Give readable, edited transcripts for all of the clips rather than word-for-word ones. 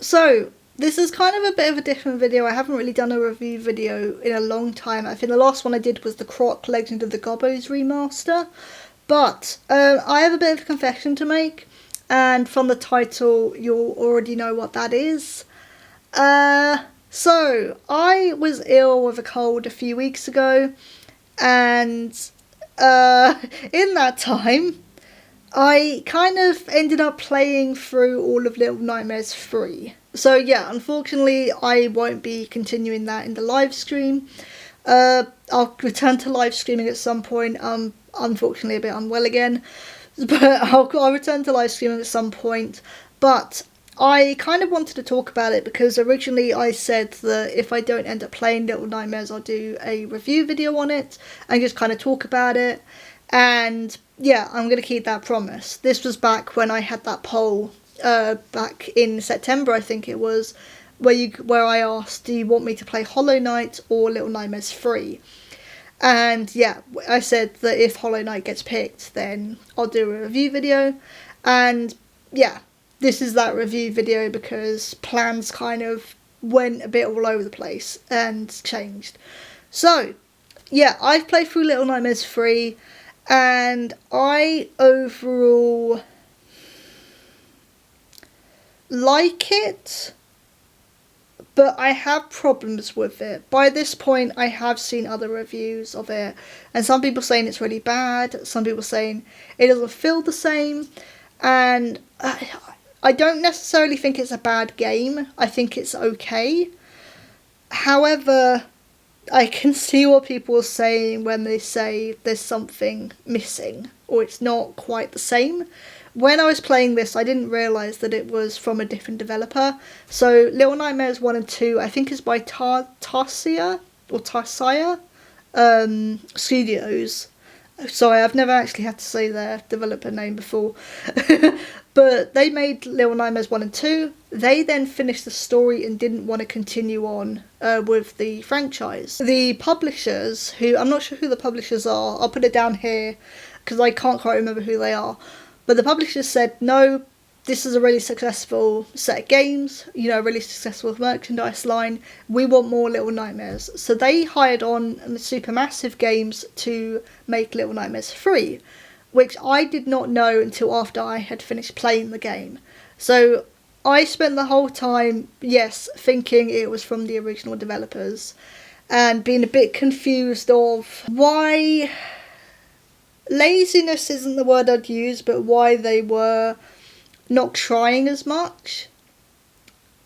So, this is kind of a bit of a different video. I haven't really done a review video in a long time. I think the last one I did was the Croc Legend of the Gobbos remaster. But I have a bit of a confession to make, and from the title you'll already know what that is. So, I was ill with a cold a few weeks ago, and in that time, I kind of ended up playing through all of Little Nightmares 3. So yeah, unfortunately I won't be continuing that in the live stream. I'll return to live streaming at some point. I'm unfortunately a bit unwell again, but I'll return to live streaming at some point. But I kind of wanted to talk about it because originally I said that if I don't end up playing Little Nightmares, I'll do a review video on it and just kind of talk about it. And yeah, I'm going to keep that promise. This was back when I had that poll, back in September, I think it was, where I asked, do you want me to play Hollow Knight or Little Nightmares 3? And yeah, I said that if Hollow Knight gets picked, then I'll do a review video. And yeah, this is that review video because plans kind of went a bit all over the place and changed. So yeah, I've played through Little Nightmares 3. And I overall like it, but I have problems with it. By this point, I have seen other reviews of it, and some people saying it's really bad, some people saying it doesn't feel the same, and I don't necessarily think it's a bad game. I think it's okay. However, I can see what people are saying when they say there's something missing or it's not quite the same. When I was playing this, I didn't realise that it was from a different developer. So Little Nightmares 1 and 2, I think is by Tarsier Studios. Sorry, I've never actually had to say their developer name before. But they made Little Nightmares 1 and 2. They then finished the story and didn't want to continue on with the franchise. The publishers, who I'm not sure who the publishers are, I'll put it down here because I can't quite remember who they are. But the publishers said, no, this is a really successful set of games, you know, a really successful merchandise line. We want more Little Nightmares. So they hired on SupermassiveGames to make Little Nightmares 3. Which I did not know until after I had finished playing the game. So I spent the whole time, yes, thinking it was from the original developers and being a bit confused of why laziness isn't the word I'd use, but why they were not trying as much.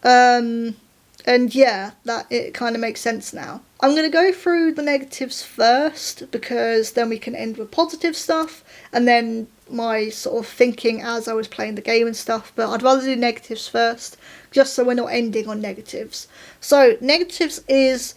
And yeah, that it kind of makes sense now. I'm going to go through the negatives first because then we can end with positive stuff and then my sort of thinking as I was playing the game and stuff, but I'd rather do negatives first just so we're not ending on negatives. So negatives is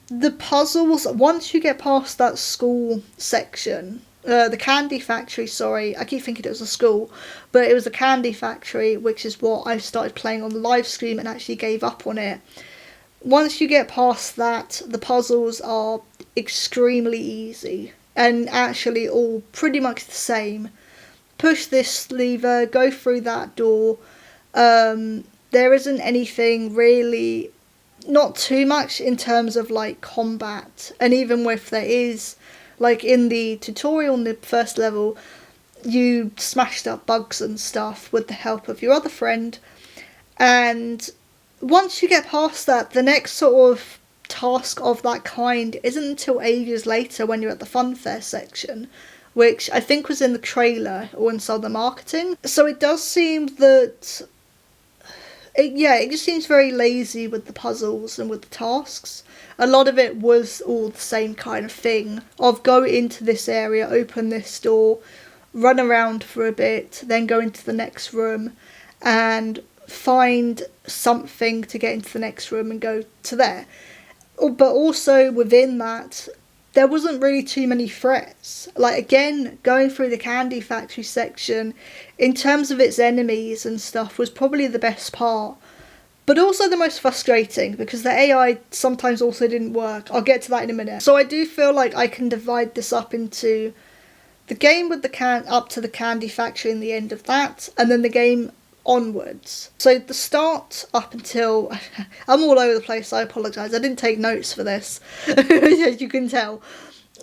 the puzzles. Once you get past that school section, the candy factory, sorry, I keep thinking it was a school, but it was a candy factory, which is what I started playing on the live stream and actually gave up on it. Once you get past that, the puzzles are extremely easy and actually all pretty much the same. Push this lever, go through that door. There isn't anything really, not too much in terms of like combat, and even if there is, like in the tutorial in the first level, you smashed up bugs and stuff with the help of your other friend, and once you get past that, the next sort of task of that kind isn't until ages later when you're at the funfair section, which I think was in the trailer or in some of the marketing. So it does seem that, it just seems very lazy with the puzzles and with the tasks. A lot of it was all the same kind of thing of go into this area, open this door, run around for a bit, then go into the next room and find something to get into the next room and go to there. But also within that, there wasn't really too many threats. Like again, going through the candy factory section, in terms of its enemies and stuff, was probably the best part. But also the most frustrating because the AI sometimes also didn't work. I'll get to that in a minute. So I do feel like I can divide this up into the game with the up to the candy factory and the end of that, and then the game onwards. So the start up until... I'm all over the place, I apologise. I didn't take notes for this, as you can tell.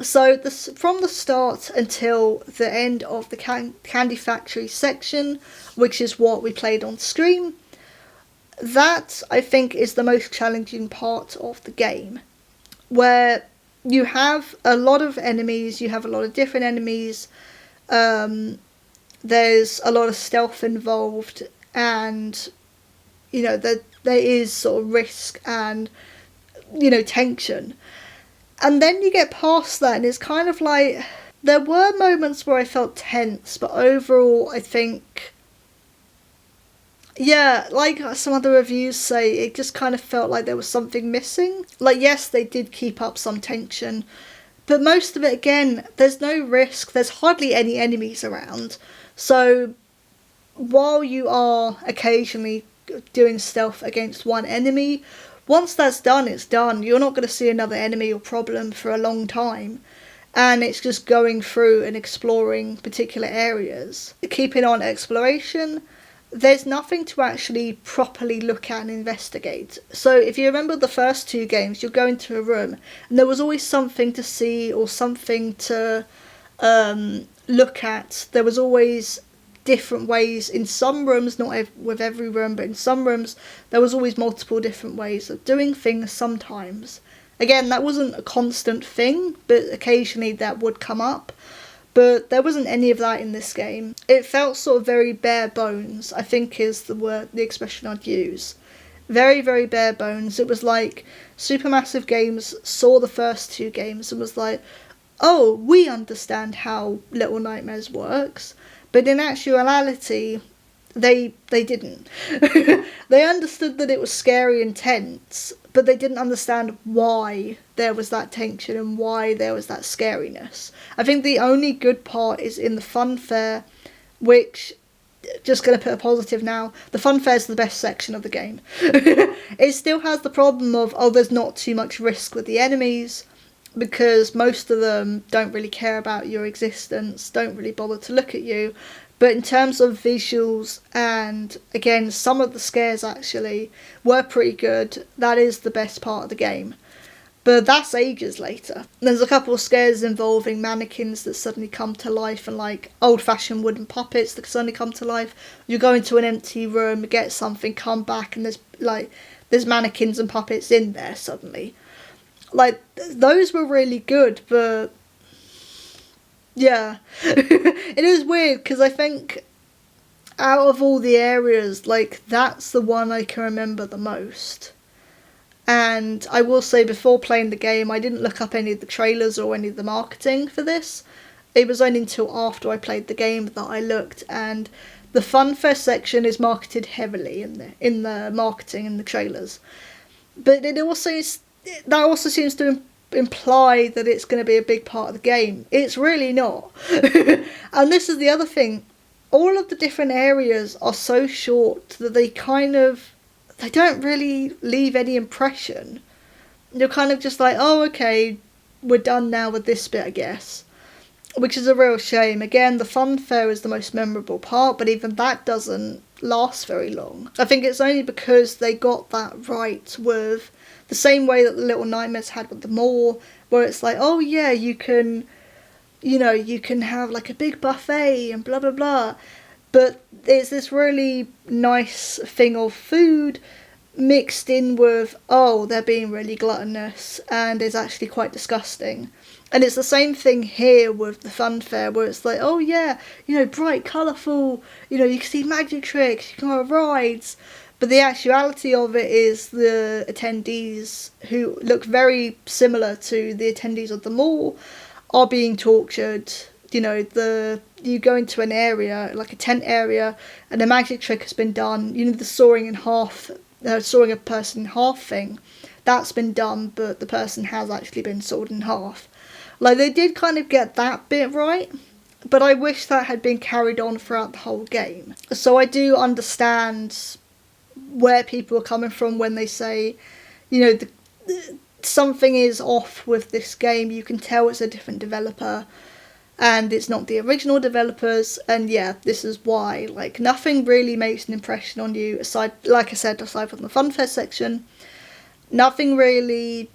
So from the start until the end of the Candy Factory section, which is what we played on stream, that I think is the most challenging part of the game, where you have a lot of enemies, you have a lot of different enemies, there's a lot of stealth involved, and there is sort of risk and tension. And then you get past that and it's kind of like, there were moments where I felt tense, but overall I think, yeah, like some other reviews say, it just kind of felt like there was something missing. Like, yes, they did keep up some tension, but most of it, again, there's no risk, there's hardly any enemies around. So while you are occasionally doing stealth against one enemy, once that's done, it's done. You're not going to see another enemy or problem for a long time. And it's just going through and exploring particular areas. Keeping on exploration, there's nothing to actually properly look at and investigate. So if you remember the first two games, you'll go into a room and there was always something to see or something to look at. There was always different ways in some rooms, not with every room, but in some rooms there was always multiple different ways of doing things sometimes. Again, that wasn't a constant thing, but occasionally that would come up. But there wasn't any of that in this game. It felt sort of very bare bones, I think is the expression I'd use. Very, very bare bones. It was like Supermassive Games saw the first two games and was like, oh, we understand how Little Nightmares works. But in actuality, they didn't. They understood that it was scary and tense, but they didn't understand why there was that tension and why there was that scariness. I think the only good part is in the funfair, which, just going to put a positive now, the funfair is the best section of the game. It still has the problem of, there's not too much risk with the enemies, because most of them don't really care about your existence, don't really bother to look at you. But in terms of visuals, and again, some of the scares actually were pretty good. That is the best part of the game. But that's ages later. There's a couple of scares involving mannequins that suddenly come to life, and like old-fashioned wooden puppets that suddenly come to life. You go into an empty room, get something, come back, and there's mannequins and puppets in there suddenly. Like, those were really good, but yeah. It is weird, because I think out of all the areas, like, that's the one I can remember the most. And I will say, before playing the game, I didn't look up any of the trailers or any of the marketing for this. It was only until after I played the game that I looked, and the funfair section is marketed heavily in the marketing and the trailers. But that also seems to imply that it's going to be a big part of the game. It's really not. And this is the other thing. All of the different areas are so short that they don't really leave any impression. You're kind of just like, oh, okay, we're done now with this bit, I guess. Which is a real shame. Again, the funfair is the most memorable part, but even that doesn't last very long. I think it's only because they got that right with the same way that the Little Nightmares had with the mall, where it's like, oh yeah, you can have like a big buffet and blah blah blah. But there's this really nice thing of food mixed in with, oh, they're being really gluttonous and it's actually quite disgusting. And it's the same thing here with the funfair, where it's like, oh yeah, bright, colourful, you can see magic tricks, you can go on rides. But the actuality of it is the attendees, who look very similar to the attendees of the mall, are being tortured. You go into an area, like a tent area, and a magic trick has been done. The sawing a person in half thing, that's been done, but the person has actually been sawed in half. Like, they did kind of get that bit right, but I wish that had been carried on throughout the whole game. So I do understand where people are coming from when they say, something is off with this game. You can tell it's a different developer. and it's not the original developers, and yeah, this is why, like, nothing really makes an impression on you, aside, like I said, aside from the funfair section. Nothing really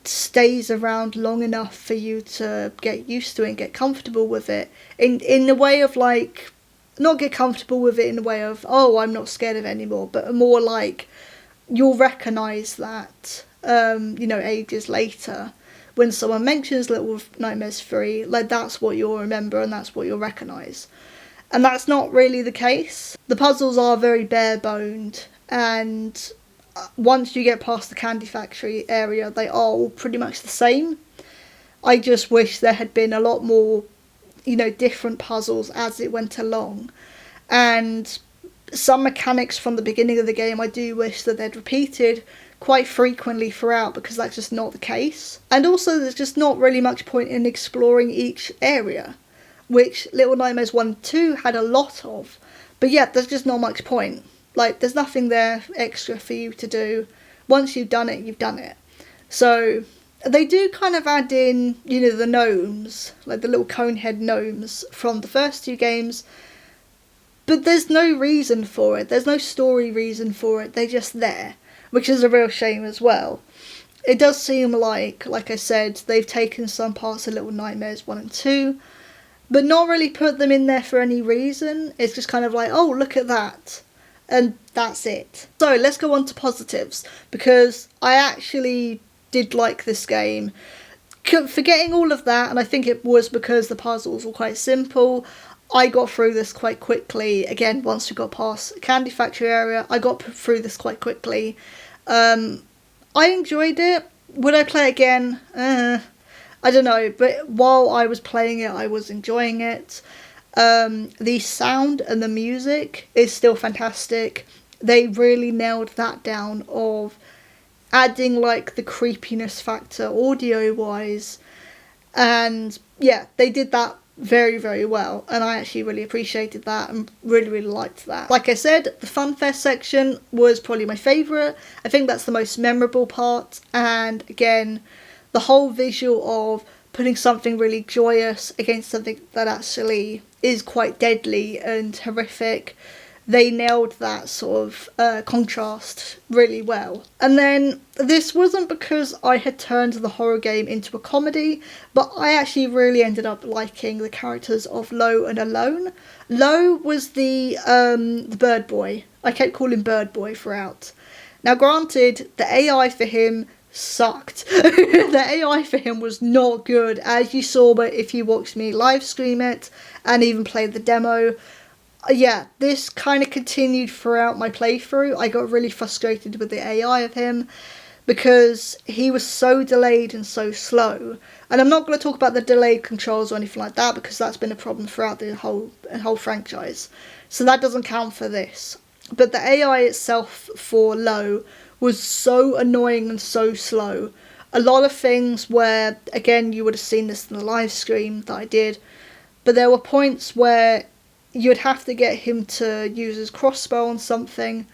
stays around long enough for you to get used to it and get comfortable with it, in the way of, like, not get comfortable with it in the way of, oh, I'm not scared of it anymore, but more like, you'll recognise that, ages later, when someone mentions Little Nightmares 3, like, that's what you'll remember and that's what you'll recognise. And that's not really the case. The puzzles are very bare-boned, and once you get past the Candy Factory area, they are all pretty much the same. I just wish there had been a lot more, different puzzles as it went along. And some mechanics from the beginning of the game I do wish that they'd repeated quite frequently throughout, because that's just not the case. And also there's just not really much point in exploring each area, which Little Nightmares 1 and 2 had a lot of. But yeah, there's just not much point. Like, there's nothing there extra for you to do. Once you've done it, you've done it. So they do kind of add in, the gnomes, like the little conehead gnomes from the first two games, but there's no reason for it. There's no story reason for it. They're just there, which is a real shame as well. It does seem like I said, they've taken some parts of Little Nightmares 1 and 2, but not really put them in there for any reason. It's just kind of like, oh, look at that. And that's it. So let's go on to positives, because I actually did like this game. Forgetting all of that, and I think it was because the puzzles were quite simple, I got through this quite quickly. Again, once we got past the Candy Factory area, I got through this quite quickly. I enjoyed it. Would I play it again? I don't know, but while I was playing it, I was enjoying it. The sound and the music is still fantastic. They really nailed that down of adding, like, the creepiness factor audio wise, and yeah, they did that very, very well, and I actually really appreciated that and really, really liked that. Like I said, the funfair section was probably my favourite. I think that's the most memorable part, and again, the whole visual of putting something really joyous against something that actually is quite deadly and horrific. They nailed that sort of contrast really well. And then this wasn't because I had turned the horror game into a comedy, but I actually really ended up liking the characters of Lo and Alone. Lo was the bird boy. I kept calling him Bird Boy throughout. Now granted, the AI for him sucked. The AI for him was not good, as you saw, but if you watched me live stream it and even play the demo. Yeah, this kind of continued throughout my playthrough. I got really frustrated with the AI of him because he was so delayed and so slow. And I'm not going to talk about the delayed controls or anything like that, because that's been a problem throughout the whole franchise. So that doesn't count for this. But the AI itself for Lo was so annoying and so slow. A lot of things where, again, you would have seen this in the live stream that I did, but there were points where you'd have to get him to use his crossbow on something,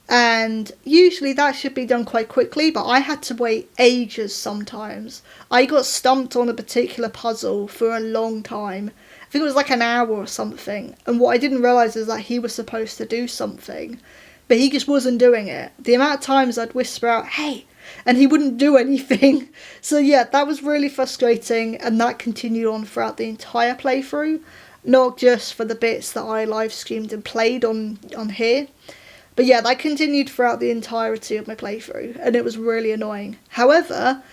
and usually that should be done quite quickly, but I had to wait ages sometimes. I got stumped on a particular puzzle for a long time. I think it was like an hour or something, and what I didn't realise is that he was supposed to do something, but he just wasn't doing it. The amount of times I'd whisper out, "Hey!" and he wouldn't do anything. So yeah, that was really frustrating, and that continued on throughout the entire playthrough. Not just for the bits that I live streamed and played on here. But yeah, that continued throughout the entirety of my playthrough, and it was really annoying. However,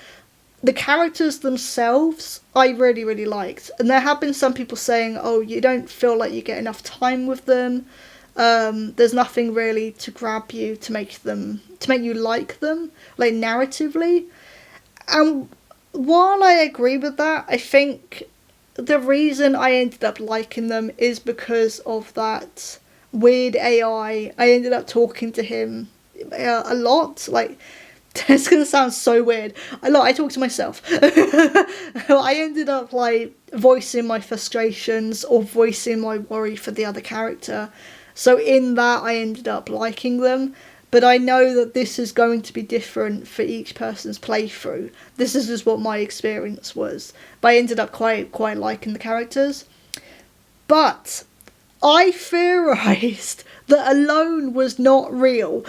the characters themselves I really, really liked. And there have been some people saying, oh, you don't feel like you get enough time with them. There's nothing really to grab you to make you like them, like narratively. And while I agree with that, I think the reason I ended up liking them is because of that weird AI. I ended up talking to him a lot. Like, it's going to sound so weird. I talk to myself. I ended up, like, voicing my frustrations or voicing my worry for the other character. So in that, I ended up liking them. but I know that this is going to be different for each person's playthrough. This is just what my experience was, but I ended up quite liking the characters. But I theorised that Alone was not real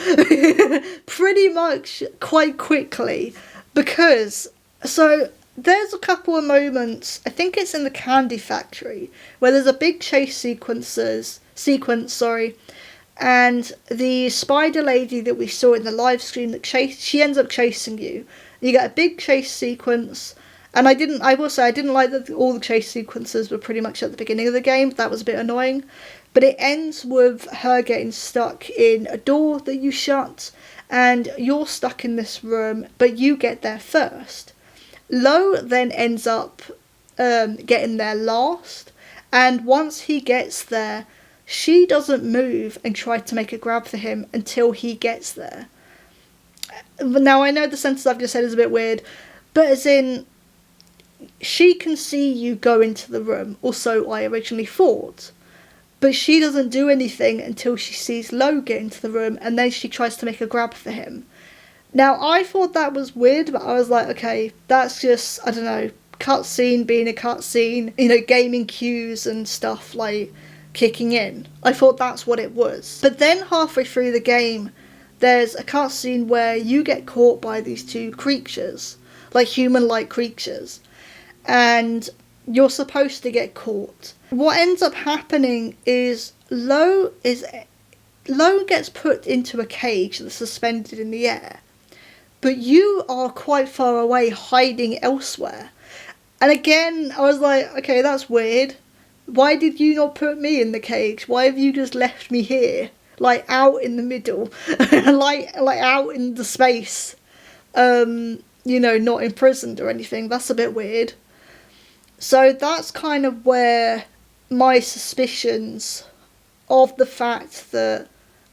pretty much quite quickly, because there's a couple of moments, I think it's in the candy factory, where there's a big chase sequence, and the spider lady that we saw in the live stream she ends up chasing you. You get a big chase sequence, and I will say I didn't like that all the chase sequences were pretty much at the beginning of the game. That was a bit annoying. But it ends with her getting stuck in a door that you shut, and you're stuck in this room, but you get there first. Lo then ends up getting there last, and once he gets there, she doesn't move and try to make a grab for him until he gets there. Now, I know the sentence I've just said is a bit weird, but as in, she can see you go into the room, or so I originally thought. But she doesn't do anything until she sees Lo get into the room, and then she tries to make a grab for him. Now, I thought that was weird, but I was like, okay, that's just, I don't know, cutscene being a cutscene, gaming cues and stuff, like, kicking in. I thought that's what it was. But then halfway through the game, there's a cutscene where you get caught by these two creatures, like human-like creatures, and you're supposed to get caught. What ends up happening is Lo gets put into a cage that's suspended in the air, but you are quite far away hiding elsewhere. And again, I was like, okay, that's weird. Why did you not put me in the cage? Why have you just left me here? Like, out in the middle. like out in the space. Not imprisoned or anything. That's a bit weird. So that's kind of where my suspicions of the fact that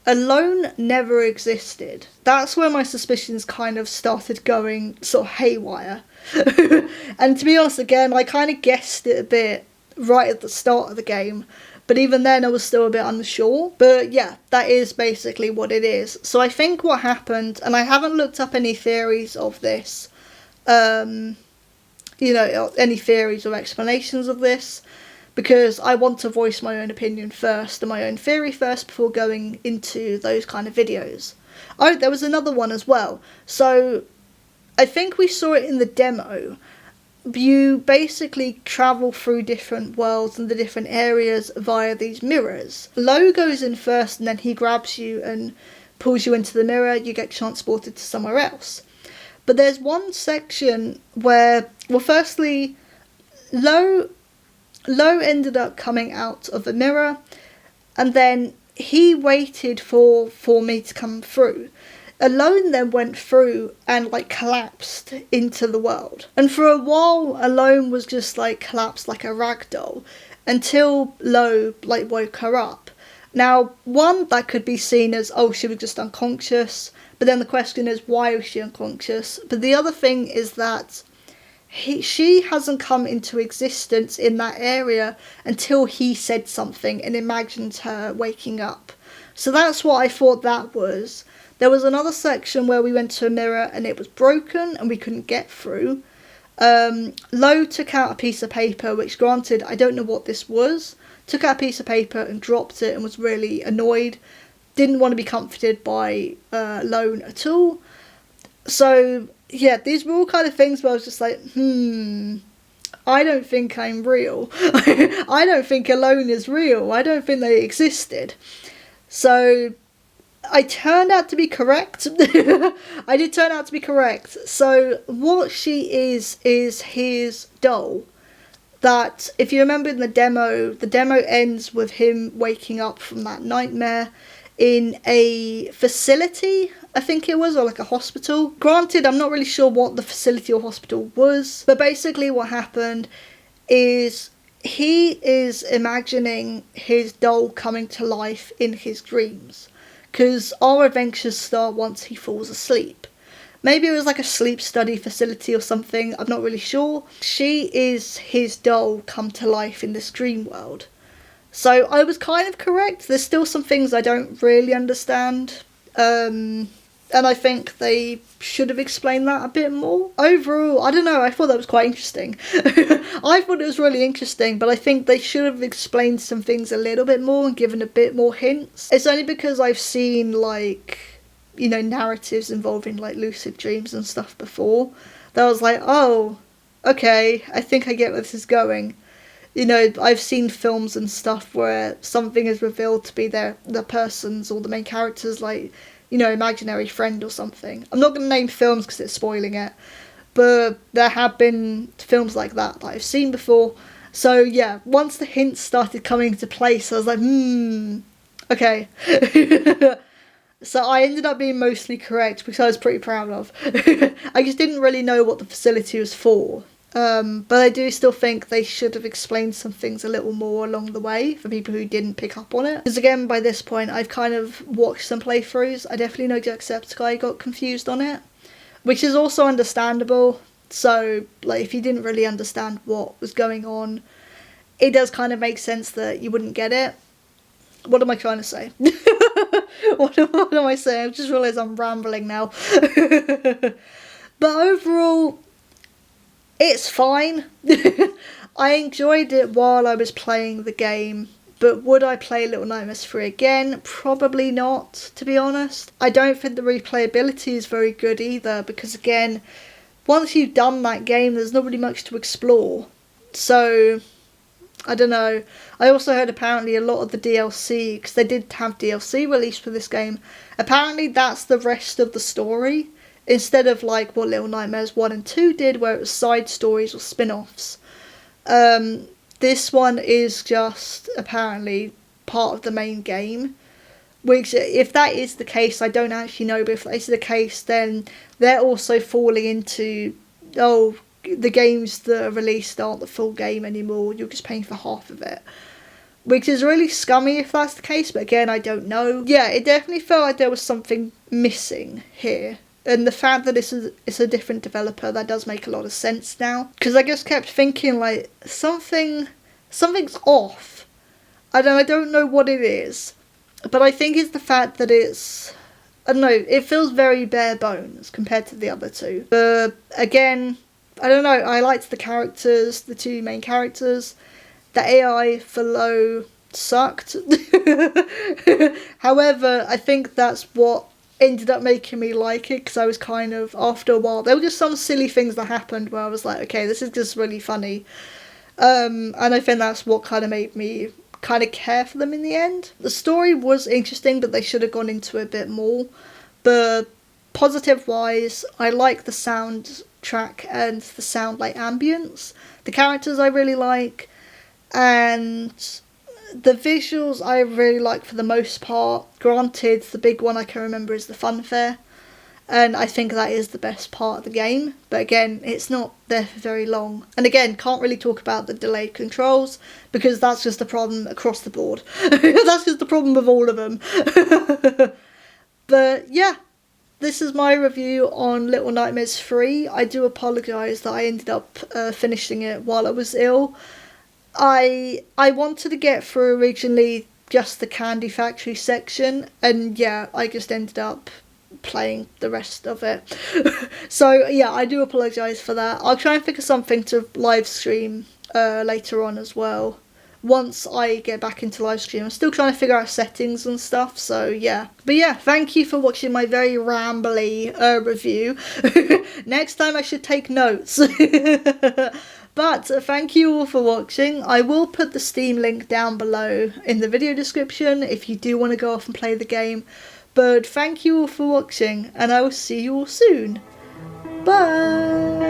Alone never existed. That's where my suspicions kind of started going sort of haywire. And to be honest, again, I kind of guessed it a bit right at the start of the game, but even then I was still a bit unsure. But yeah, that is basically what it is. So I think what happened, and I haven't looked up any theories of this, any theories or explanations of this, because I want to voice my own opinion first and my own theory first before going into those kind of videos. Oh, there was another one as well. So I think we saw it in the demo. You basically travel through different worlds and the different areas via these mirrors. Lo goes in first, and then he grabs you and pulls you into the mirror. You get transported to somewhere else. But there's one section where, well, firstly, Lo ended up coming out of the mirror, and then he waited for me to come through. Alone then went through and collapsed into the world. And for a while, Alone was just collapsed like a rag doll until Lo woke her up. Now, one, that could be seen as, oh, she was just unconscious, but then the question is, why was she unconscious? But the other thing is that she hasn't come into existence in that area until he said something and imagined her waking up. So that's what I thought that was. There was another section where we went to a mirror and it was broken and we couldn't get through. Lo took out a piece of paper, which granted, I don't know what this was. Took out a piece of paper and dropped it and was really annoyed. Didn't want to be comforted by Lone at all. So yeah, these were all kind of things where I was just like, I don't think I'm real. I don't think Alone is real. I don't think they existed. So I turned out to be correct. I did turn out to be correct. So what she is his doll. That, if you remember in the demo ends with him waking up from that nightmare in a facility, I think it was, or a hospital. Granted, I'm not really sure what the facility or hospital was, but basically what happened is he is imagining his doll coming to life in his dreams, because our adventures start once he falls asleep. Maybe it was a sleep study facility or something, I'm not really sure. She is his doll come to life in this dream world. So I was kind of correct. There's still some things I don't really understand. And I think they should have explained that a bit more. Overall, I don't know, I thought that was quite interesting. I thought it was really interesting, but I think they should have explained some things a little bit more and given a bit more hints. It's only because I've seen, like, you know, narratives involving, like, lucid dreams and stuff before, that I was like, oh, okay, I think I get where this is going. You know, I've seen films and stuff where something is revealed to be the person's or the main character's, like, you know, imaginary friend or something. I'm not going to name films because it's spoiling it, but there have been films like that I've seen before. So yeah, once the hints started coming into place, I was like, okay. So I ended up being mostly correct, which I was pretty proud of. I just didn't really know what the facility was for. But I do still think they should have explained some things a little more along the way for people who didn't pick up on it. Because again, by this point, I've kind of watched some playthroughs. I definitely know Jacksepticeye got confused on it, which is also understandable. So, like, if you didn't really understand what was going on, it does kind of make sense that you wouldn't get it. What am I trying to say? What am I saying? I've just realised I'm rambling now. But overall, it's fine. I enjoyed it while I was playing the game, but would I play Little Nightmares 3 again? Probably not, to be honest. I don't think the replayability is very good either, because again, once you've done that game, there's not really much to explore. So, I don't know. I also heard apparently a lot of the DLC, because they did have DLC released for this game, apparently that's the rest of the story. Instead of like what Little Nightmares 1 and 2 did, where it was side stories or spin-offs. This one is just apparently part of the main game. Which, if that is the case, I don't actually know, but if that is the case, then they're also falling into, oh, the games that are released aren't the full game anymore, you're just paying for half of it. Which is really scummy if that's the case, but again, I don't know. Yeah, it definitely felt like there was something missing here. And the fact that it's a different developer, that does make a lot of sense now. Because I just kept thinking, like, something's off. I don't know what it is. But I think it's the fact that it's, I don't know, it feels very bare bones compared to the other two. But again, I don't know, I liked the characters, the two main characters. The AI for Lo sucked. However, I think that's what ended up making me like it, because I was kind of, after a while, there were just some silly things that happened where I was like, okay, this is just really funny. And I think that's what kind of made me kind of care for them in the end. The story was interesting, but they should have gone into it a bit more. But positive wise, I like the soundtrack and the sound like ambience. The characters I really like, and the visuals I really like for the most part. Granted, the big one I can remember is the funfair, and I think that is the best part of the game, but again, it's not there for very long. And again, can't really talk about the delayed controls, because that's just a problem across the board. That's just the problem with all of them. But yeah, this is my review on Little Nightmares 3. I do apologise that I ended up finishing it while I was ill. I wanted to get through originally just the Candy Factory section, and yeah, I just ended up playing the rest of it. So yeah, I do apologise for that. I'll try and think of something to live stream later on as well, once I get back into live stream. I'm still trying to figure out settings and stuff, so yeah. But yeah, thank you for watching my very rambly review. Next time I should take notes. But thank you all for watching. I will put the Steam link down below in the video description if you do want to go off and play the game. But thank you all for watching, and I will see you all soon. Bye!